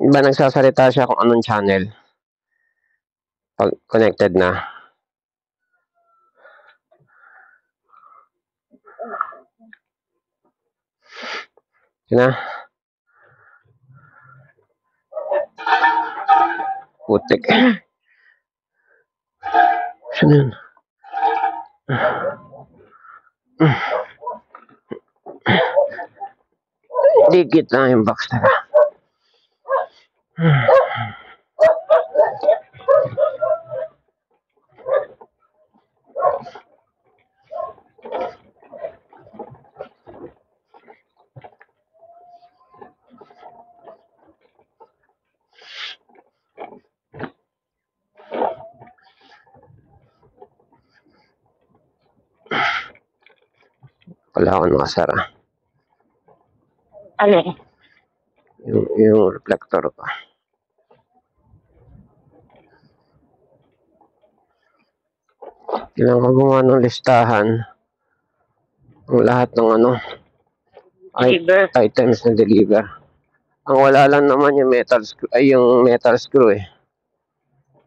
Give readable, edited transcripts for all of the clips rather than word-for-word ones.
Iba nagsasalita siya kung anong channel. Pag connected na. Yun na. Putik. Saan yun? Dikit lang yung box na. Wala ako nakasara. Alin? Yung reflector ko. Kailangan ko gumawa ng listahan ang lahat ng items na deliver. Ang wala lang naman yung metal screw, yung metal screw eh.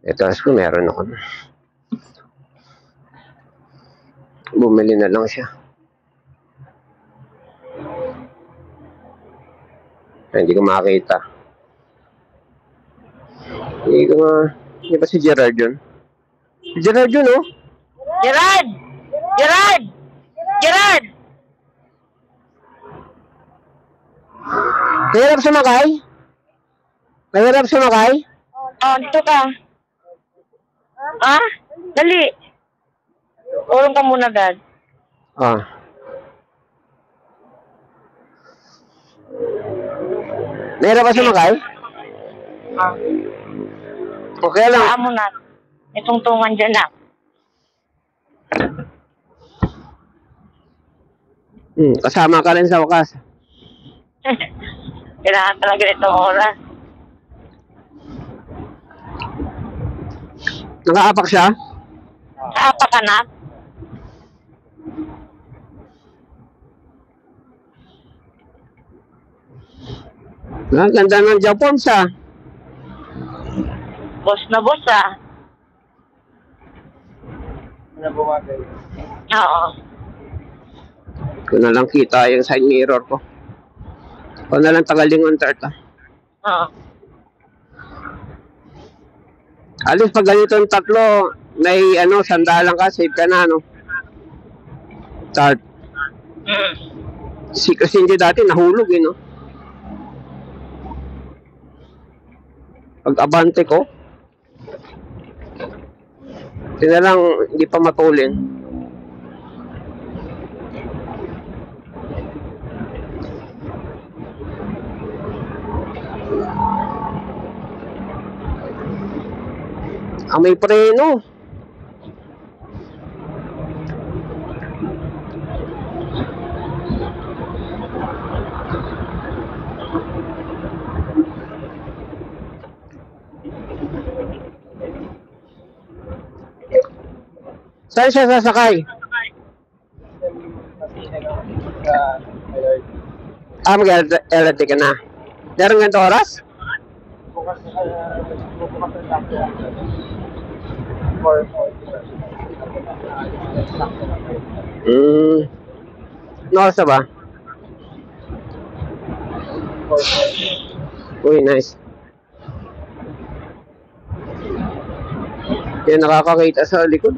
Metal screw meron ako. Bumili na lang siya. Ay, hindi ko makakita. Hindi ba si Gerard yun? Si Gerard yun, oh. Gerard! Gerard! Gerard! Nahirap sumakay? Nahirap sumakay? Oh, dito ka. Ah? Dali. Urong ka muna, Dad. Ah. Nahirap ba sumakay? Ah. Okay lang. Saan mo na? Itong tungan dyan lang. Kasama ka rin sa wakas. Kailangan talaga itong oras. Nakaapak siya? Apa ka na? Ang ganda ng Japon siya. Boss na boss, ah. Oo. Ko na lang kita yung side mirror ko. Ko na lang Tagalingon Tart. Oo. Alis pag ganitong tatlo, may sandalan ka, save ka na, Tart. Kasi hindi dati nahulog, no? Pag abante ko, sila lang hindi pa matulin. Ang may preno. Saan siya sasakay? Mag-LRT ka na. Meron ganito oras? Ano oras na ba? Uy, nice. Yan, nakakakita sa likod.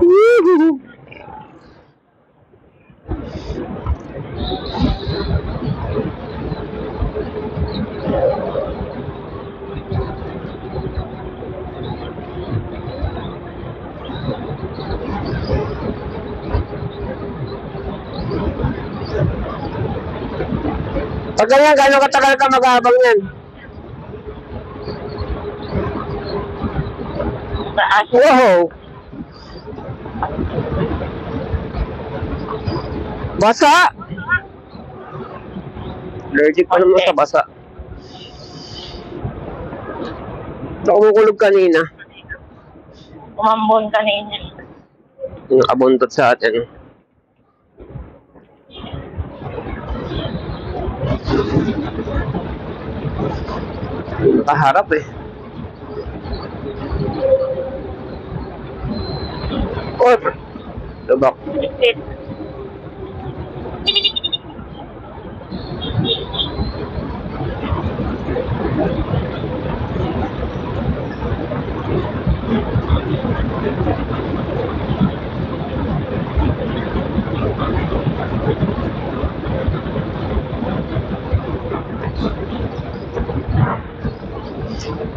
Woohoo! Pag ganyan, gano'ng katagal ka mag-aabang yan? Wow! Basa! Allergic pa naman sa basa. Ito kumukulog kanina. Umambon kanina. Nakabuntot sa atin. Nakaharap eh. Oh, lubak. Lipit.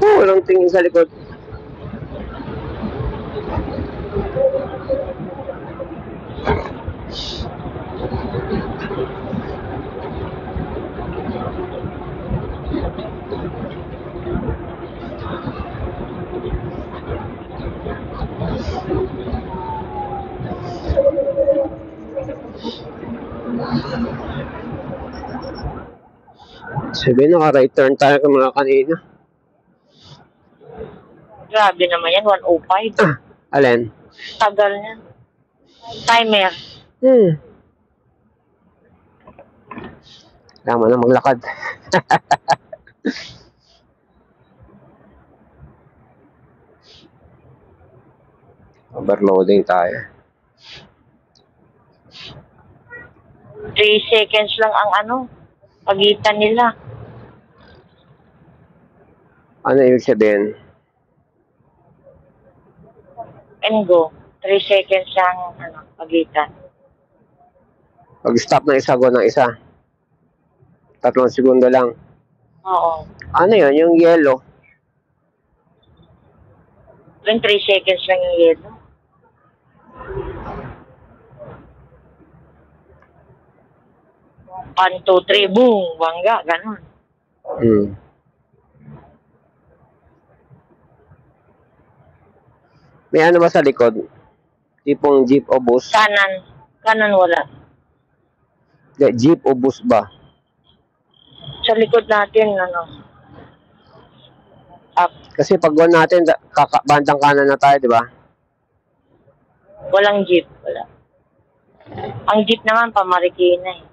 Oh, walang tingin sa likod. Sabi, naka-right turn tayo ka mga kanina. Grabe naman yan, 105. Alin? Tagal niya. Timer. Tama na maglakad. Overloading tayo. 3 seconds lang ang pagitan nila. Ano ibig sabihin? And go. 3 seconds lang pagitan. Pag-stop ng isa, go ng isa. 3 segundo lang. Oo. Ano yun? Yung yellow. Yung 3 seconds lang yung yellow. 1, 2, 3, boom! Bangga, ganun. May ano ba sa likod? Tipong jeep o bus? Kanan wala. Jeep o bus ba? Sa likod natin, up. Kasi pag go natin, bandang kanan na tayo, di ba? Walang jeep, wala. Ang jeep naman, pamarikina eh.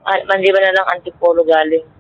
Mandi ba na lang Antipolo galing?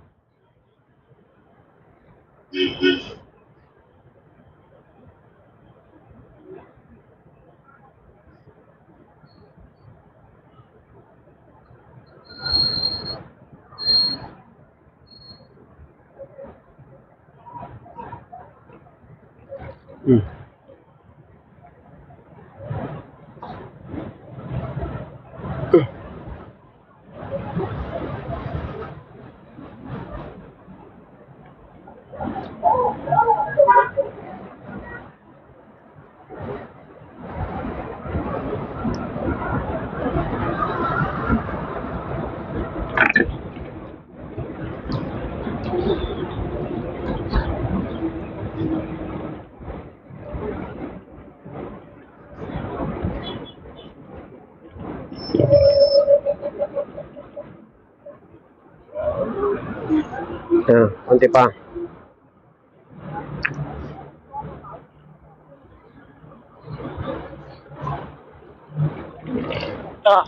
Konti pa.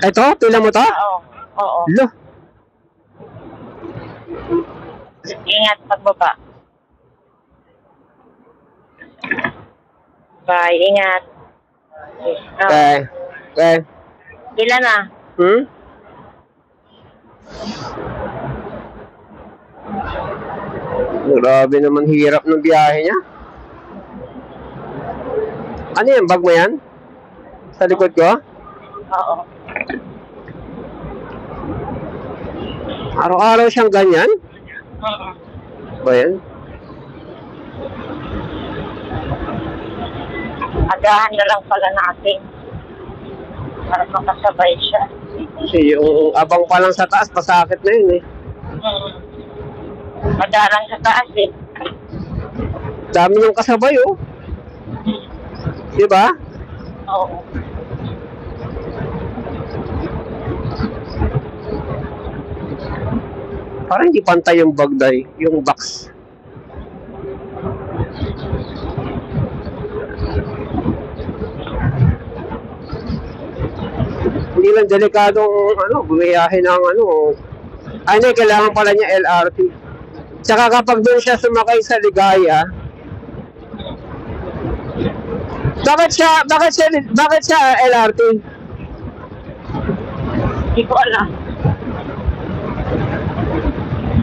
Ito, pila mo to? Oo. Lo. Ingat pagbaba. Bye, ingat. Okay. Pila na? Grabe naman hirap ng biyahe niya. Ano yan? Bag mo yan? Sa likod ko? Oo. Araw-araw siyang ganyan? Ba yan? Agahan na lang pala natin. Para makasabay siya. Kasi yung abang pa lang sa taas, pasakit na yun eh. Madalang sa taas eh. Dami yung kasabay oh. Diba? Oo. Parang hindi pantay yung bagday, yung box. Hindi lang delikadong bumiyahe ng Ay, hindi, kailangan pala niya LRT. Tsaka kapag doon siya sumakay sa Ligaya, bakit siya LRT? Hindi ko alam.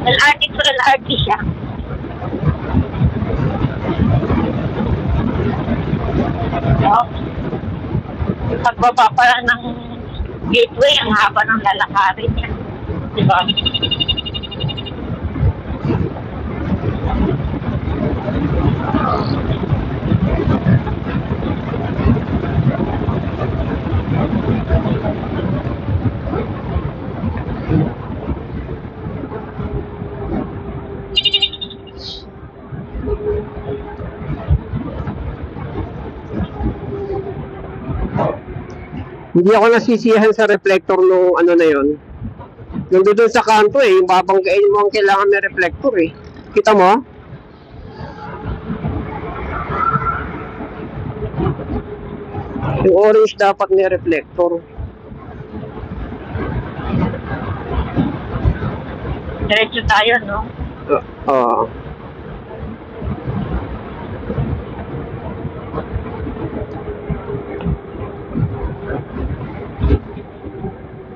LRT to LRT siya. No? Pagbaba pala ng gateway, ang haba ng lalakarin niya. Diba? Hindi ako nasisiyahan sa reflector nung ano na yon. Yung doon sa kanto yung babanggain mo ang kailangan may reflector Kita mo? Yung orange dapat may reflector. Diretso tayo, no? Oo.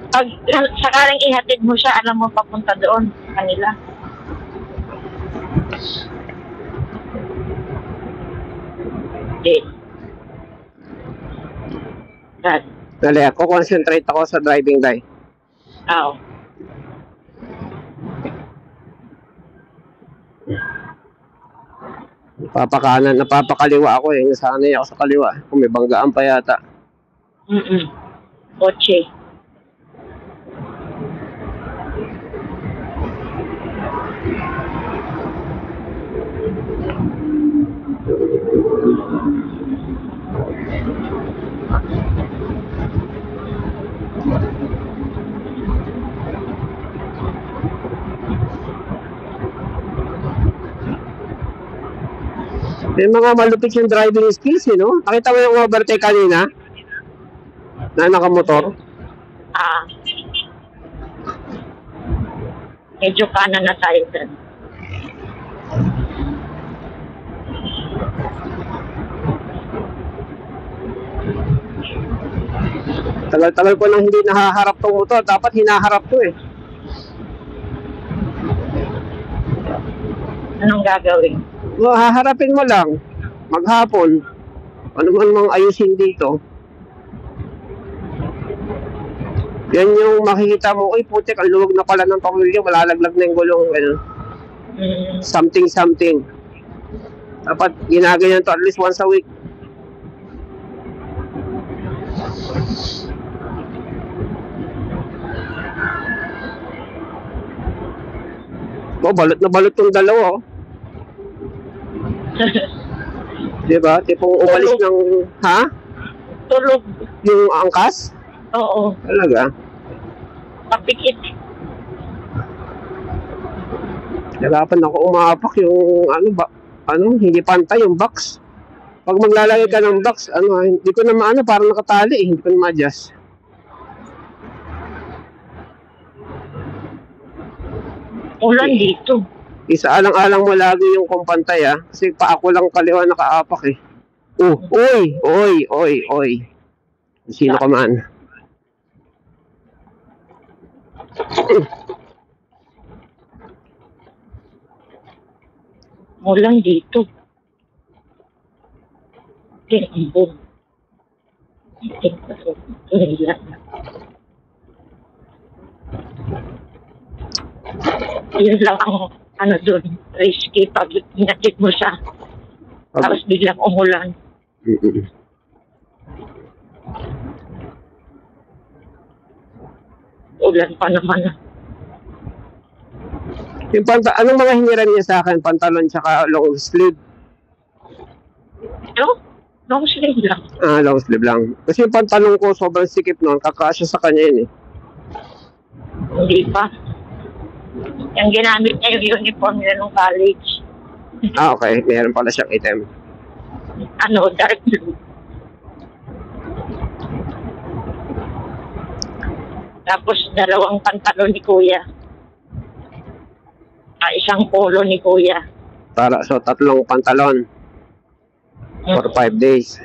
Pag sakaling ihatid mo siya, alam mo papunta doon sa kanila. Okay. God. Dali, ako concentrate ako sa driving day. Oo. Napapakaliwa ako nasanay ako sa kaliwa. Kung may banggaan pa yata. Kotse. May mga malupit yung driving skills no? Nakita mo yung overtake kanina? Na nakamotor? Medyo kanan na tayo dyan. Tagal-tagal ko nang hindi nahaharap tong motor. Dapat hinaharap to Anong gagawin? Haharapin mo lang. Maghapon. Ano man mang ayusin dito. Yan yung makikita mo, putik, ang luwag na pala ng pamilya, malalaglag na yung gulong. Something. Dapat ginaganyan to at least once a week. Balot na balot yung dalawa Diba? Tipong umalis ng... Ha? Tulog. Yung angkas? Oo. Talaga? Papikit. Nagapan ako umapak yung hindi pantay yung box. Pag maglalagay ka ng box, hindi ko na maano, parang nakatali hindi ko na ma-adjust. Ulan dito. Isaalang-alang mo lagi yung kumpantay kasi pa ako lang kaliwa nakaapak Oy. Sino ka man? Ulan dito. Tinambong. Yun lang ang doon, risky pag hinatid mo siya. Tapos biglang umulan. Ulan pa naman. Yung anong mga hiniram niya sa akin? Pantalon tsaka long sleeve? Long sleeve lang. Long sleeve lang. Kasi yung pantalon ko sobrang sikip noon, kakasya sa kanya yun Hindi pa. Yung ginamit niya yung uniform niya nung college. Okay. Meron pala siyang item. Dark blue. Tapos 2 pantalon ni Kuya. Isang polo ni kuya. Para so 3 pantalon for 5 days.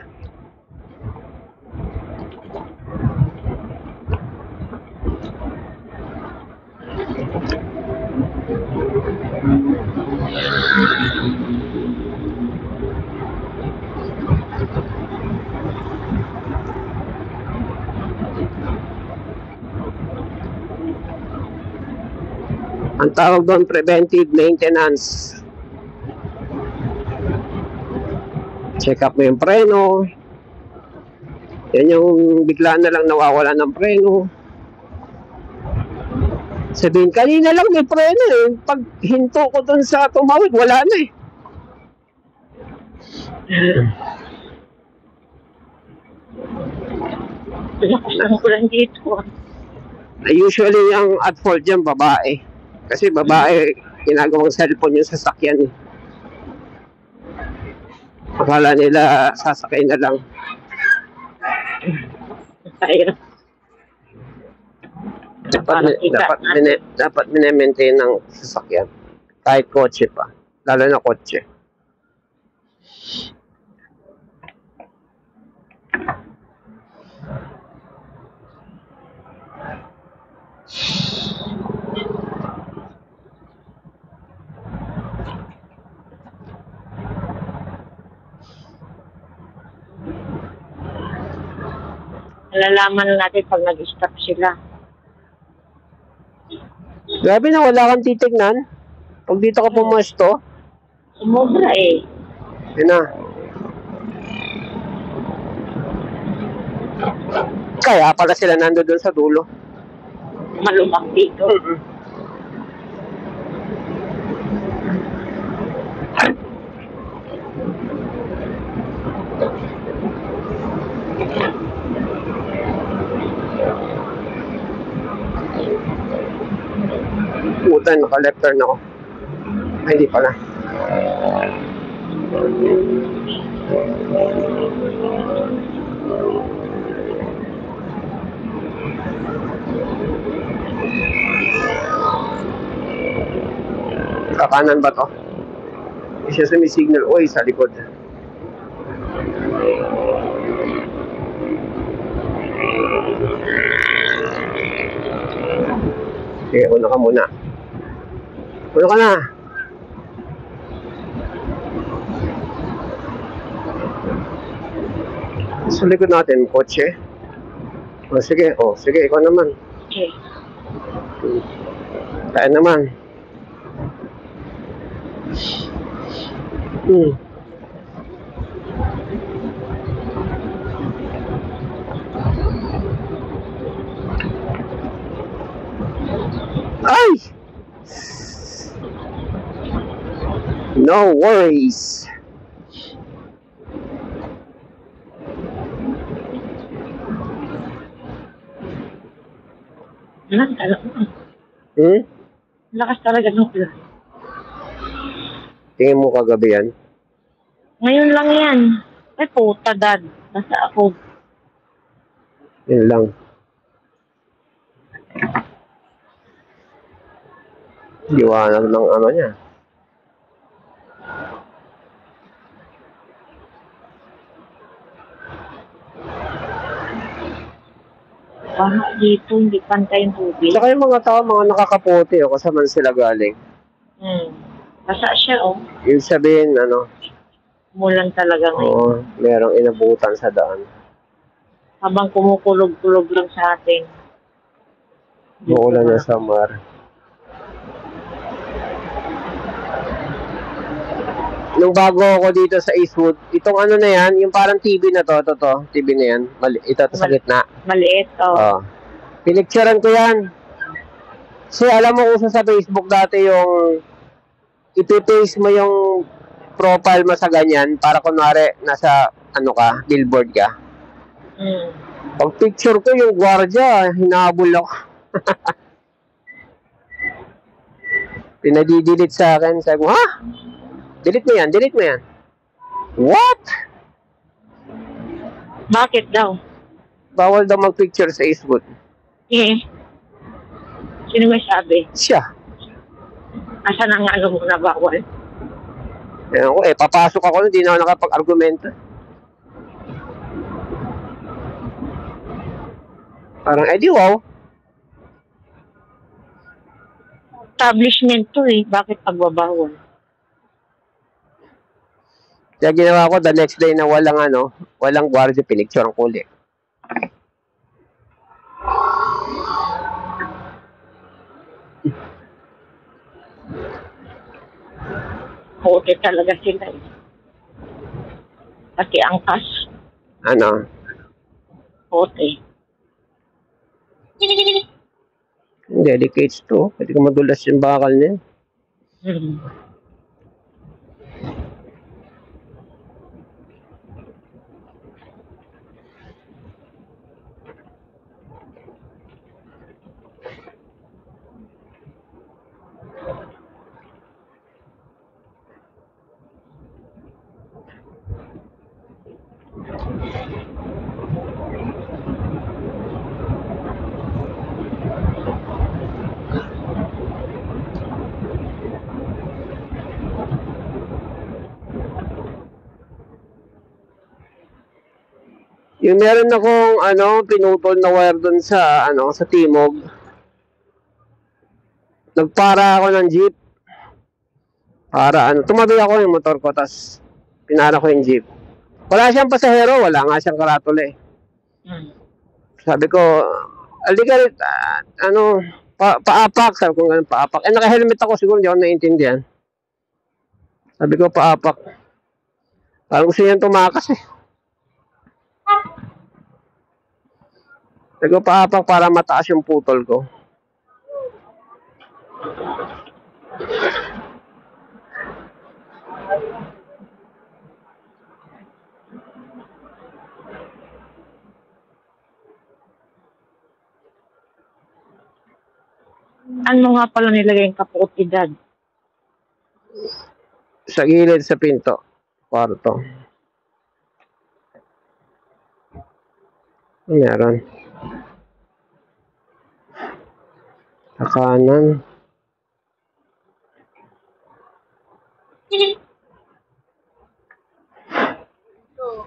Ang tawag doon, preventive maintenance. Check up mo yung preno. Yan yung bigla na lang nawawala ng preno. Sabihin, kanina lang may preno eh. Pag hinto ko doon sa tumawid, wala na eh. Lakas ng ulan dito. Usually, ang at fault dyan, babae. Kasi babae, ginagawang cellphone yung sasakyan. Akala nila sasakay na lang. Ayun. Dapat mine-maintain ng sasakyan. Kahit kotse pa. Lalo na kotse. Malalaman natin pag nag-stop sila. Grabe na, wala kang titignan. Pag dito ka pumesto, Sumobra eh. yun na. Kaya pala sila nando doon sa dulo. Malubak dito. Puta, naka-left turn ako. Ay, hindi pala. Kakanan ba to? Isa sumisignal. Uy, sa likod. Sige, una ka muna. Una ka na. Sa likod natin, kotse. Sige, sige, ikaw naman. Okay. Kaya naman. Ay! No worries. Lakas talaga. Lakas talaga ng ulan. Tingin mo kagabi yan? Ngayon lang yan. Ay puta, dad. Nasa ako. Yun lang. Liwanag ng ano niya. Parang dito, hindi pantay yung tubig. Saka yung mga tao, mga nakakaputi, kung saan sila galing. Basa siya, oh. Yung sabihin, Mulan talaga ngayon. merong inabutan sa daan. Habang kumukulog-kulog lang sa atin. Muulan na sa mar. Nung bago ako dito sa Eastwood, itong ano na yan, yung parang TV na to, TV na yan, ito sa gitna. Maliit, oh. Pinicturean ko yan. So, alam mo kung sa Facebook dati yung ipipaste mo yung profile mo sa ganyan para kunwari nasa billboard ka. Pag picture ko yung gwardiya, hinabol ako. Pinadidelete sa akin. Sabi ko, ha? Delete mo yan. What? Bakit daw? Bawal daw mag-picture sa Facebook. Sino may sabi? Siya. Asa na nga mo na bawal? Ewan ko, papasok ako, hindi na ako nakapag-argumento. Parang, di wow. Establishment to eh. Bakit pagbabawal? Kaya ginawa ko the next day na walang gwardiya, pinicture ang kuli. Puti talaga sila eh. Pati ang cash. Ano? Puti. Delicates to. Pwede ko madulas yung bakal niya. Hmm. Yung meron akong pinutol na wire doon sa sa timog. Nagpara ako ng jeep. Para tumabi ako yung motor ko, tas pinara ko yung jeep. Wala siyang pasahero, wala nga siyang karatula eh. Sabi ko, alika rin, paapak. Sabi ko ganun, paapak. Naka-helmet ako, siguro hindi ako naiintindihan. Sabi ko, paapak. Parang gusto niyang tumakas eh. Sabi ko, paapak para mataas yung putol ko. Ano nga pala nilagay yung kaputidad? Sa gilid sa pinto. Kwarto. Meron. Sa kanan.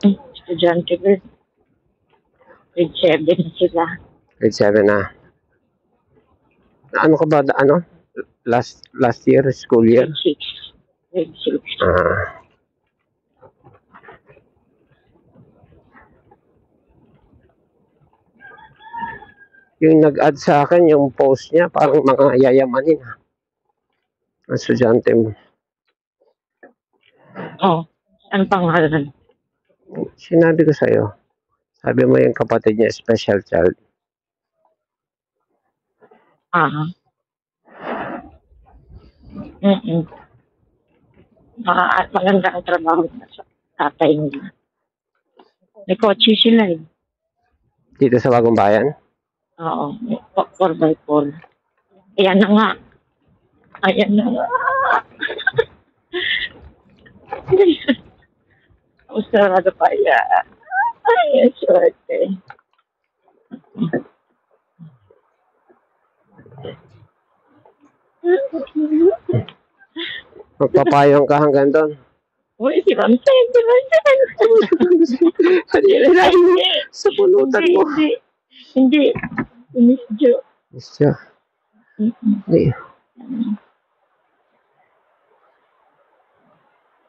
Estudyante ko. Grade 7 na sila. Grade 7 na. Ano ka ba? Last year, school year? Grade 6. Yung nag-add sa akin, yung post niya, parang mga yayamanin. Ang estudyante mo. Ano pangalan? Sinabi ko sa'yo. Sabi mo yung kapatid niya, special child. Maganda ang trabaho sa tatay nila. May kotse sila eh. Dito sa Bagong Bayan? Oo, 4x4. Ayan na nga. Usarado pa yan. Ay, swerte. Magpapayong ka hanggang doon. Uy, si Ramsay. Sa pulutan mo. Hindi. Miss Jo. Miss Jo. Hindi.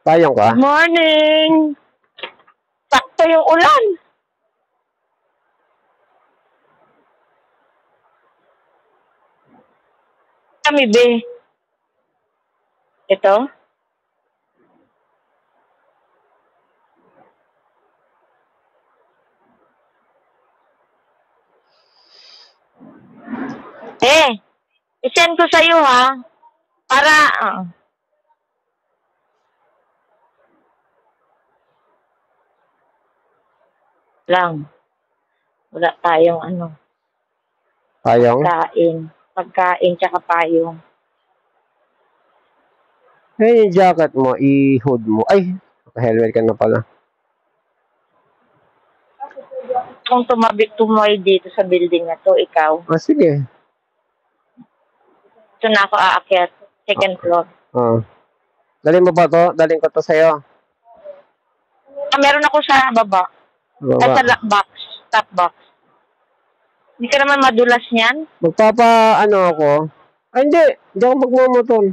Payong ka? Morning! Sakto yung ulan. Kami, be. Ito? I-send ko sa'yo, ha? Para, lang. Wala tayong Payong? Pagkain tsaka payong. Yung jacket mo, i-hood mo. Ay, helmet ka na pala. Kung tumabi dito sa building na to, ikaw. Sige. Ito na ako aakyat. Second floor. Oh. Dalhin mo ba to? Dalhin ko to sa'yo. Meron ako sa baba. Ay, sa Baba. box. Top box. Hindi ka naman madulas niyan? Ano ako? Ay, hindi. Hindi ako magmumotor.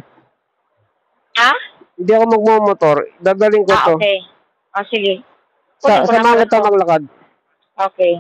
Ha? Hindi ako magmumotor. Dadalhin ko to. Okay. Sige. Sa Kunin ko na samahan pala kita to. maglakad. Okay.